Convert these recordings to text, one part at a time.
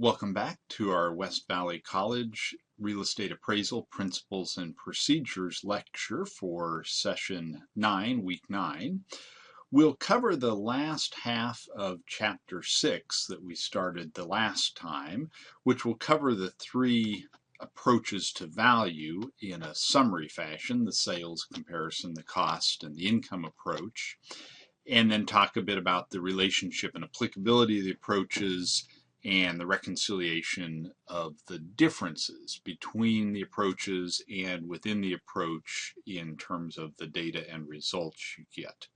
Welcome back to our West Valley College Real Estate Appraisal Principles and Procedures lecture for Session 9, Week 9. We'll cover the last half of Chapter 6 that we started the last time, which will cover the three approaches to value in a summary fashion: the sales, comparison, the cost, and the income approach, and then talk a bit about the relationship and applicability of the approaches and the reconciliation of the differences between the approaches and within the approach in terms of the data and results you get.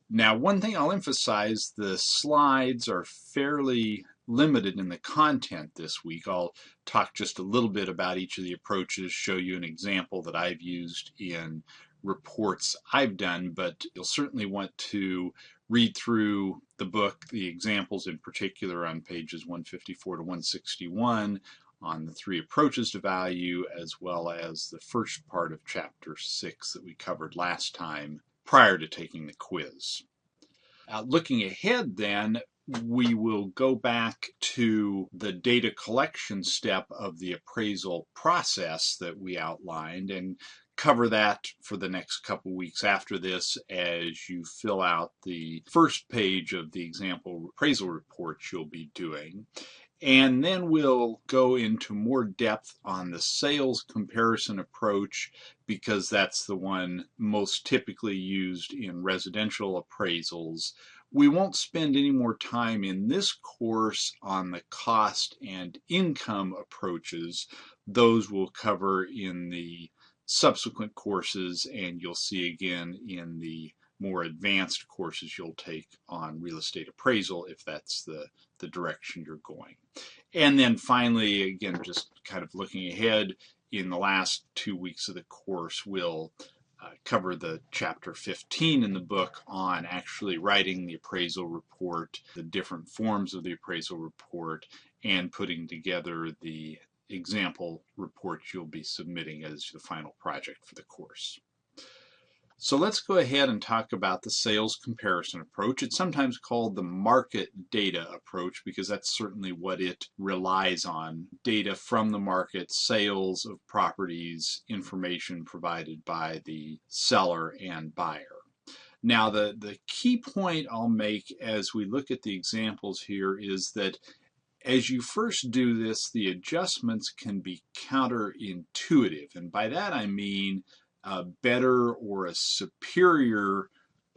Now, one thing I'll emphasize, the slides are fairly limited in the content this week. I'll talk just a little bit about each of the approaches, show you an example that I've used in reports I've done, but you'll certainly want to read through the book, the examples in particular on pages 154 to 161 on the three approaches to value, as well as the first part of Chapter 6 that we covered last time prior to taking the quiz. Looking ahead then, we will go back to the data collection step of the appraisal process that we outlined and cover that for the next couple weeks after this as you fill out the first page of the example appraisal reports you'll be doing. And then we'll go into more depth on the sales comparison approach, because that's the one most typically used in residential appraisals. We won't spend any more time in this course on the cost and income approaches. Those we'll cover in the subsequent courses, and you'll see again in the more advanced courses you'll take on real estate appraisal if that's the direction you're going. And then finally, again, just kind of looking ahead, in the last 2 weeks of the course, we'll cover the chapter 15 in the book on actually writing the appraisal report, the different forms of the appraisal report, and putting together the example reports you'll be submitting as the final project for the course. So let's go ahead and talk about the sales comparison approach. It's sometimes called the market data approach because that's certainly what it relies on: data from the market, sales of properties, information provided by the seller and buyer. Now, the key point I'll make as we look at the examples here is that as you first do this, the adjustments can be counterintuitive. And by that I mean a better or a superior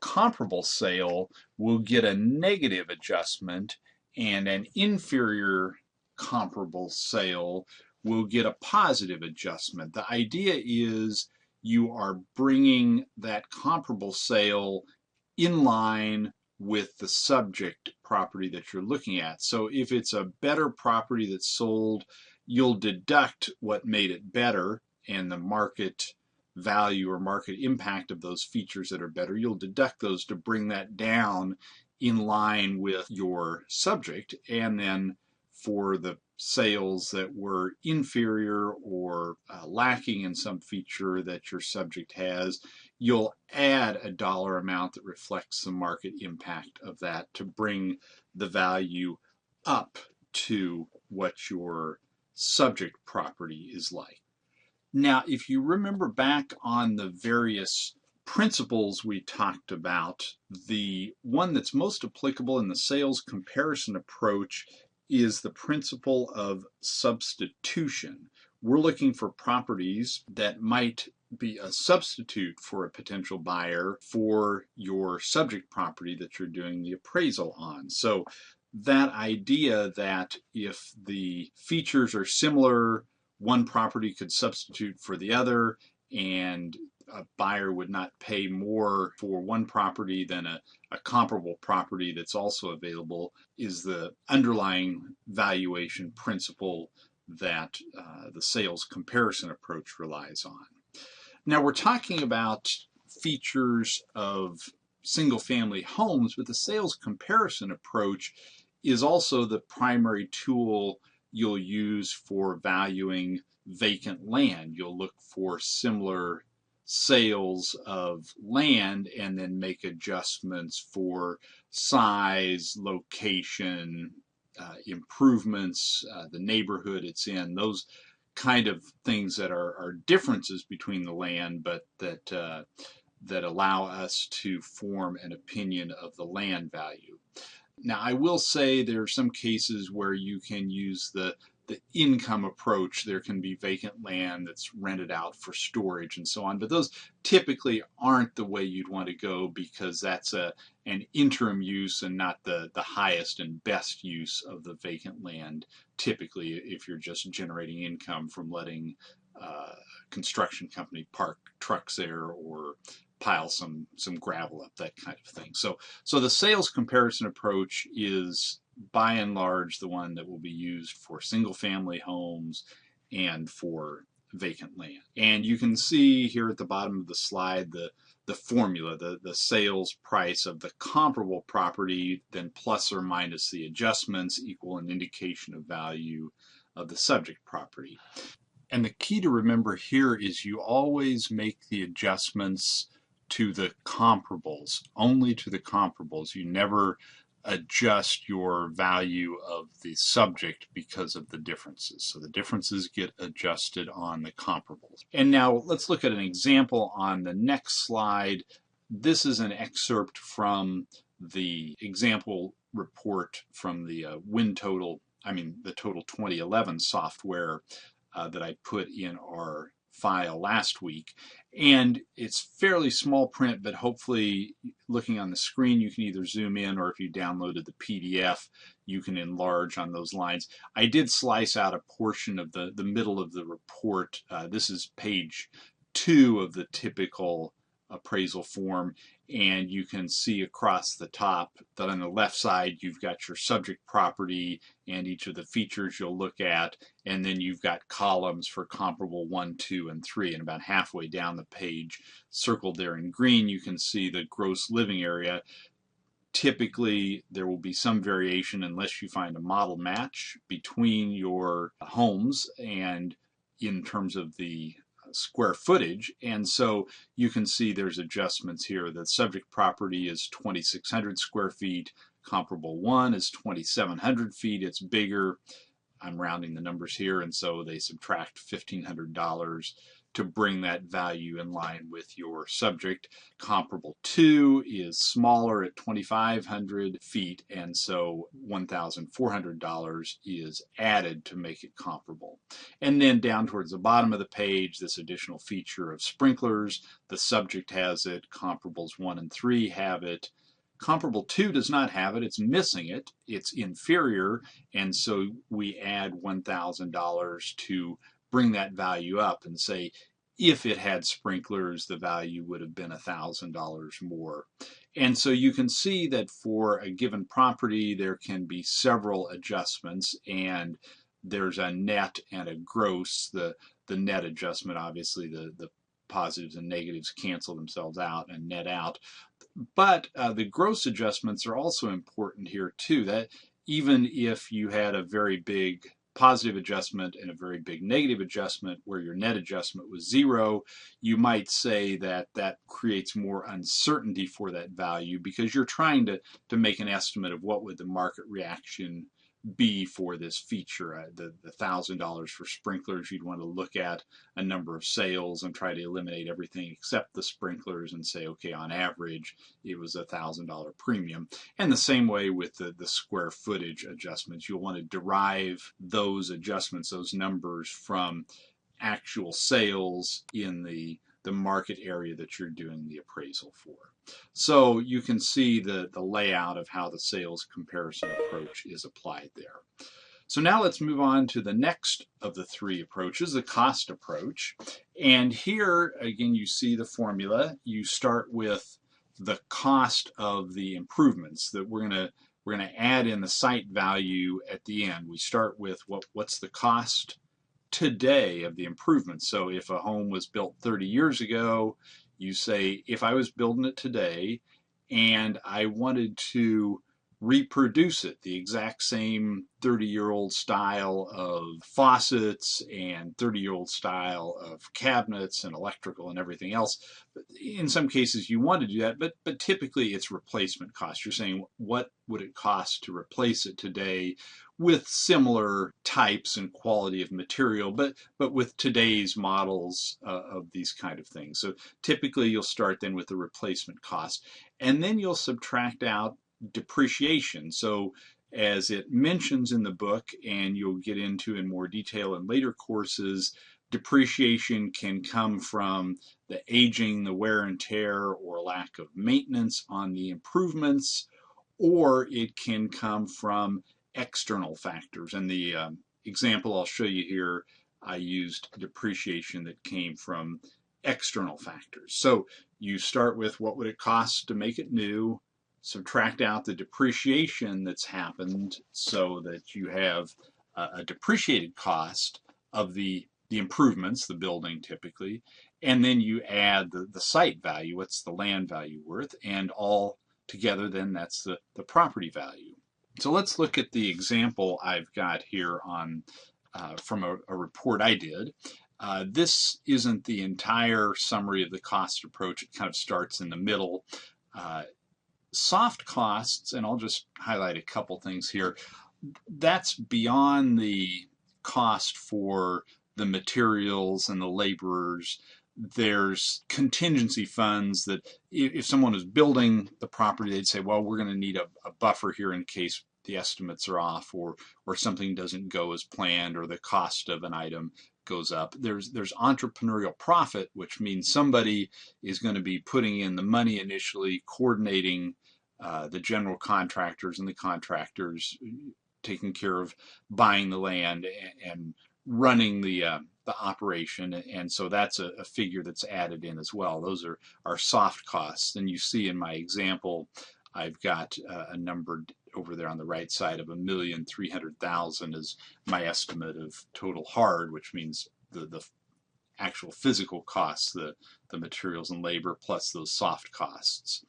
comparable sale will get a negative adjustment, and an inferior comparable sale will get a positive adjustment. The idea is you are bringing that comparable sale in line with the subject property that you're looking at. So if it's a better property that's sold, you'll deduct what made it better and the market value or market impact of those features that are better. You'll deduct those to bring that down in line with your subject. And then for the sales that were inferior or lacking in some feature that your subject has, you'll add a dollar amount that reflects the market impact of that to bring the value up to what your subject property is like. Now, if you remember back on the various principles we talked about, the one that's most applicable in the sales comparison approach is the principle of substitution. We're looking for properties that might be a substitute for a potential buyer for your subject property that you're doing the appraisal on. So that idea that if the features are similar, one property could substitute for the other, and a buyer would not pay more for one property than a comparable property that's also available, is the underlying valuation principle that the sales comparison approach relies on. Now, we're talking about features of single-family homes, but the sales comparison approach is also the primary tool you'll use for valuing vacant land. You'll look for similar sales of land and then make adjustments for size, location, improvements, the neighborhood it's in, those kind of things that are differences between the land, but that allow us to form an opinion of the land value. Now, I will say there are some cases where you can use the income approach. There can be vacant land that's rented out for storage and so on, but those typically aren't the way you'd want to go, because that's an interim use and not the highest and best use of the vacant land, typically, if you're just generating income from letting a construction company park trucks there or pile some gravel up, that kind of thing. So the sales comparison approach is by and large the one that will be used for single family homes and for vacant land. And you can see here at the bottom of the slide the formula, the sales price of the comparable property, then plus or minus the adjustments, equal an indication of value of the subject property. And the key to remember here is you always make the adjustments to the comparables, only to the comparables. You never adjust your value of the subject because of the differences. So the differences get adjusted on the comparables. And now let's look at an example on the next slide. This is an excerpt from the example report from the the Total 2011 software that I put in our file last week. And it's fairly small print, but hopefully looking on the screen you can either zoom in, or if you downloaded the PDF you can enlarge on those lines. I did slice out a portion of the middle of the report. This is page 2 of the typical appraisal form, and you can see across the top that on the left side you've got your subject property and each of the features you'll look at, and then you've got columns for comparable 1, 2, and 3, and about halfway down the page, circled there in green, you can see the gross living area. Typically there will be some variation unless you find a model match between your homes and in terms of the square footage, and so you can see there's adjustments here. The subject property is 2,600 square feet, comparable 1 is 2,700 feet. It's bigger. I'm rounding the numbers here, and so they subtract $1,500 to bring that value in line with your subject. Comparable 2 is smaller at 2,500 feet, and so $1,400 is added to make it comparable. And then down towards the bottom of the page, this additional feature of sprinklers. The subject has it, comparables 1 and 3 have it. Comparable 2 does not have it, it's missing it, it's inferior, and so we add $1,000 to bring that value up and say if it had sprinklers the value would have been $1,000 more. And so you can see that for a given property there can be several adjustments, and there's a net and a gross. The net adjustment, obviously the positives and negatives cancel themselves out and net out. But the gross adjustments are also important here too, that even if you had a very big positive adjustment and a very big negative adjustment where your net adjustment was 0, you might say that that creates more uncertainty for that value, because you're trying to make an estimate of what would the market reaction be for this feature. The $1,000 for sprinklers, you'd want to look at a number of sales and try to eliminate everything except the sprinklers and say, okay, on average it was $1,000 premium. And the same way with the square footage adjustments, you'll want to derive those adjustments, those numbers, from actual sales in the market area that you're doing the appraisal for. So you can see the layout of how the sales comparison approach is applied there. So now let's move on to the next of the 3 approaches, the cost approach. And here again you see the formula. You start with the cost of the improvements that we're going to add in the site value at the end. We start with what's the cost today of the improvements. So if a home was built 30 years ago, you say, if I was building it today and I wanted to reproduce it, the exact same 30-year-old style of faucets and 30-year-old style of cabinets and electrical and everything else. In some cases you want to do that, but typically it's replacement cost. You're saying, what would it cost to replace it today with similar types and quality of material, but with today's models of these kind of things. So typically you'll start then with the replacement cost, and then you'll subtract out depreciation. So as it mentions in the book, and you'll get into in more detail in later courses, depreciation can come from the aging, the wear and tear, or lack of maintenance on the improvements, or it can come from external factors. And the example I'll show you here, I used depreciation that came from external factors. So you start with what would it cost to make it new, subtract out the depreciation that's happened so that you have a depreciated cost of the improvements, the building typically, and then you add the site value, what's the land value worth, and all together then that's the property value. So let's look at the example I've got here on from a report I did. This isn't the entire summary of the cost approach. It kind of starts in the middle. Soft costs, and I'll just highlight a couple things here, that's beyond the cost for the materials and the laborers. There's contingency funds that if someone is building the property, they'd say, well, we're going to need a buffer here in case the estimates are off, or something doesn't go as planned, or the cost of an item goes up. There's entrepreneurial profit, which means somebody is going to be putting in the money initially, coordinating the general contractors and the contractors, taking care of buying the land and running the operation, and so that's a figure that's added in as well. Those are soft costs. And you see in my example, I've got a number over there on the right side of $1,300,000 is my estimate of total hard, which means the actual physical costs, the materials and labor, plus those soft costs.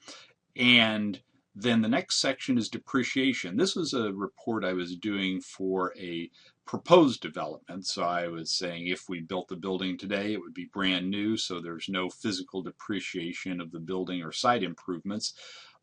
And then the next section is depreciation. This was a report I was doing for a proposed development. So I was saying if we built the building today, it would be brand new, so there's no physical depreciation of the building or site improvements.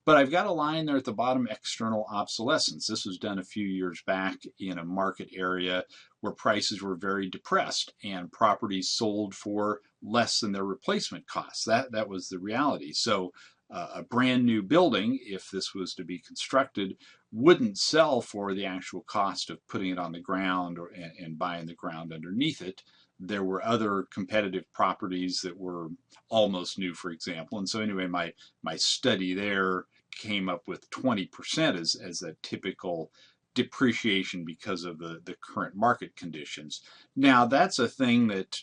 But I've got a line there at the bottom, external obsolescence. This was done a few years back in a market area where prices were very depressed and properties sold for less than their replacement costs. That was the reality. So a brand new building, if this was to be constructed, wouldn't sell for the actual cost of putting it on the ground and buying the ground underneath it. There were other competitive properties that were almost new, for example. And so anyway, my study there came up with 20% as a typical depreciation because of the current market conditions. Now, that's a thing that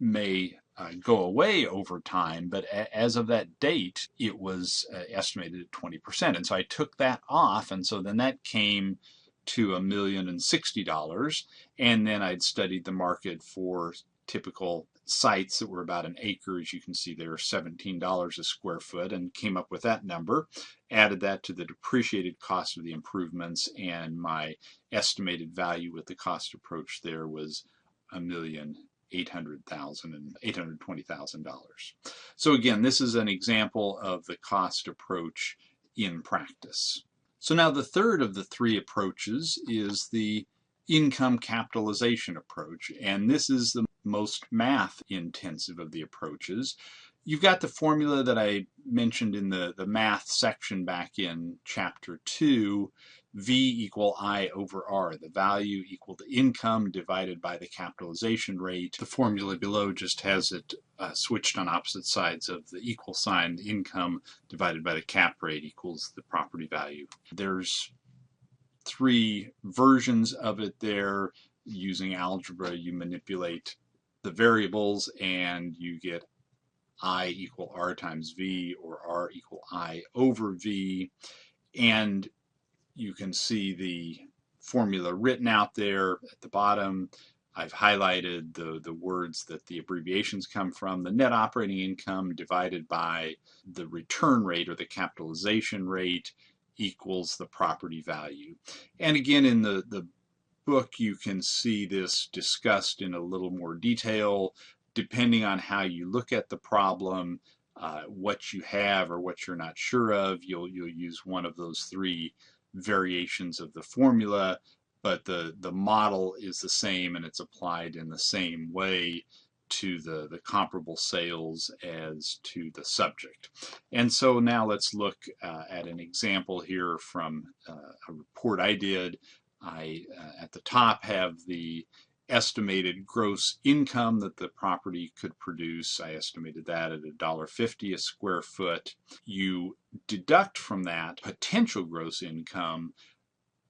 may go away over time, but as of that date, it was estimated at 20%. And so I took that off, and so then that came to $1,060,000, and then I'd studied the market for typical sites that were about an acre. As you can see there, $17 a square foot, and came up with that number, added that to the depreciated cost of the improvements, and my estimated value with the cost approach there was $1,800,000 and $820,000. So again, this is an example of the cost approach in practice. So now the third of the three approaches is the income capitalization approach, and this is the most math intensive of the approaches. You've got the formula that I mentioned in the math section back in chapter 2, V equal I over R, the value equal to income divided by the capitalization rate. The formula below just has it switched on opposite sides of the equal sign. The income divided by the cap rate equals the property value. There's three versions of it there. Using algebra, you manipulate the variables and you get I equal R times V, or R equal I over V. And you can see the formula written out there at the bottom. I've highlighted the words that the abbreviations come from. The net operating income divided by the return rate or the capitalization rate equals the property value. And again, in the book, you can see this discussed in a little more detail, depending on how you look at the problem, what you have or what you're not sure of. You'll use one of those three variations of the formula, but the model is the same and it's applied in the same way to the comparable sales as to the subject. And so now let's look at an example here from a report I did. At the top have the estimated gross income that the property could produce. I estimated that at $1.50 a square foot. You deduct from that potential gross income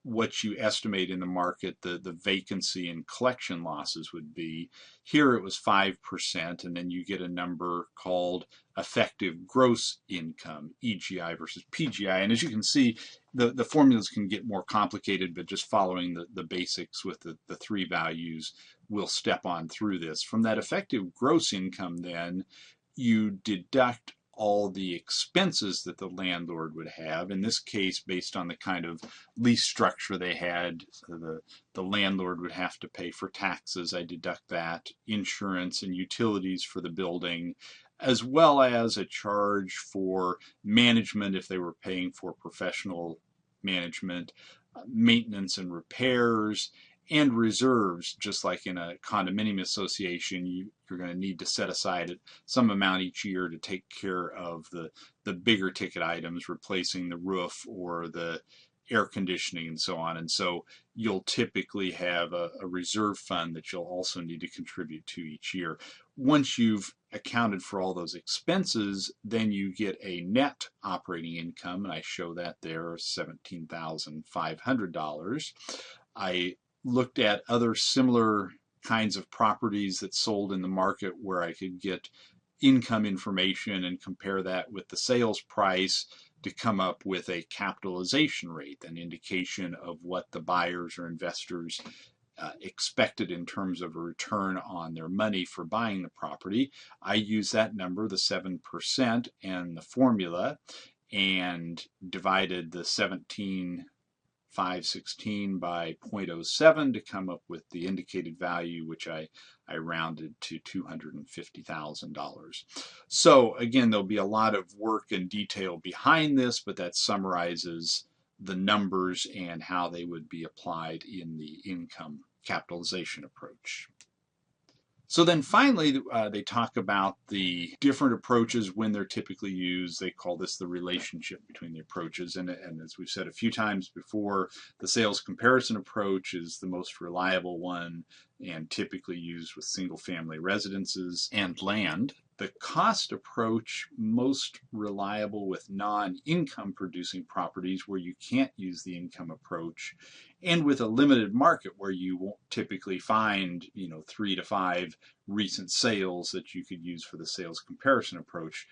what you estimate in the market the vacancy and collection losses would be. Here it was 5%, and then you get a number called effective gross income, EGI versus PGI. And as you can see, the formulas can get more complicated, but just following the basics with the three values, we'll step on through this. From that effective gross income, then, you deduct all the expenses that the landlord would have. In this case, based on the kind of lease structure they had, the landlord would have to pay for taxes. I deduct that, insurance and utilities for the building, as well as a charge for management if they were paying for professional management, maintenance and repairs, and reserves. Just like in a condominium association, you're going to need to set aside some amount each year to take care of the bigger ticket items, replacing the roof or the air conditioning and so on. And so you'll typically have a reserve fund that you'll also need to contribute to each year. Once you've accounted for all those expenses, then you get a net operating income, and I show that there, $17,500. I looked at other similar kinds of properties that sold in the market where I could get income information and compare that with the sales price to come up with a capitalization rate, an indication of what the buyers or investors expected in terms of a return on their money for buying the property. I use that number, the 7%, and the formula, and divided the 17,516 by 0.07 to come up with the indicated value, which I rounded to $250,000. So again, there'll be a lot of work and detail behind this, but that summarizes the numbers and how they would be applied in the income capitalization approach. So then finally, they talk about the different approaches when they're typically used. They call this the relationship between the approaches. And as we've said a few times before, the sales comparison approach is the most reliable one and typically used with single-family residences and land. The cost approach, most reliable with non-income producing properties where you can't use the income approach, and with a limited market where you won't typically find 3 to 5 recent sales that you could use for the sales comparison approach.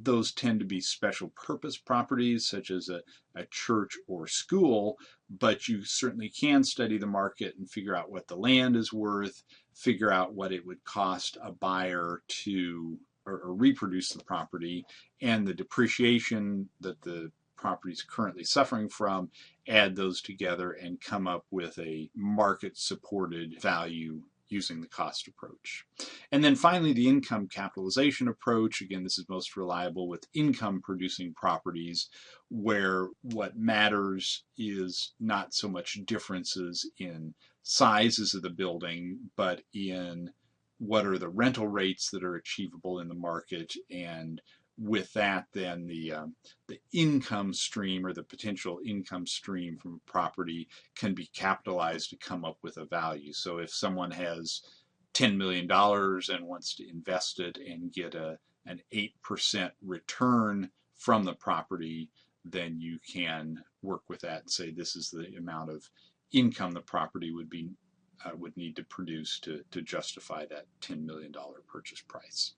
Those tend to be special purpose properties such as a church or school, but you certainly can study the market and figure out what the land is worth, figure out what it would cost a buyer to or reproduce the property, and the depreciation that the property is currently suffering from, add those together and come up with a market supported value using the cost approach. And then finally, the income capitalization approach. Again, this is most reliable with income producing properties where what matters is not so much differences in sizes of the building, but in what are the rental rates that are achievable in the market, and with that, then the income stream or the potential income stream from a property can be capitalized to come up with a value. So if someone has $10 million and wants to invest it and get an 8% return from the property, then you can work with that and say this is the amount of income the property would need to produce to justify that $10 million purchase price.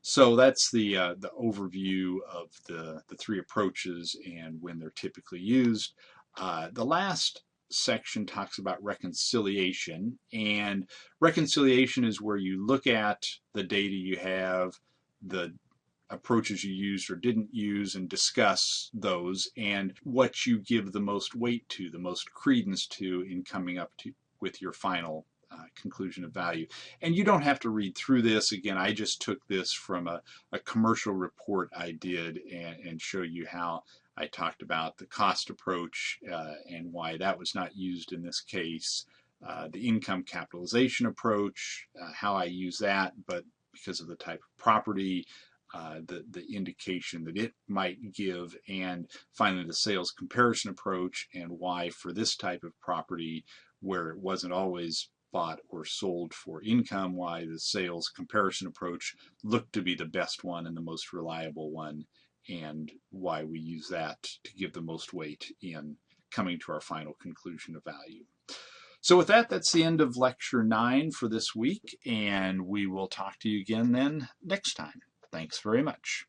So that's the overview of the three approaches and when they're typically used. The last section talks about reconciliation, and reconciliation is where you look at the data you have, the approaches you used or didn't use, and discuss those and what you give the most weight to, the most credence to in coming up with your final conclusion of value. And you don't have to read through this. Again, I just took this from a commercial report I did and show you how I talked about the cost approach and why that was not used in this case. The income capitalization approach, how I use that, but because of the type of property, the indication that it might give, and finally the sales comparison approach and why for this type of property where it wasn't always bought or sold for income, why the sales comparison approach looked to be the best one and the most reliable one, and why we use that to give the most weight in coming to our final conclusion of value. So with that, that's the end of lecture 9 for this week, and we will talk to you again then next time. Thanks very much.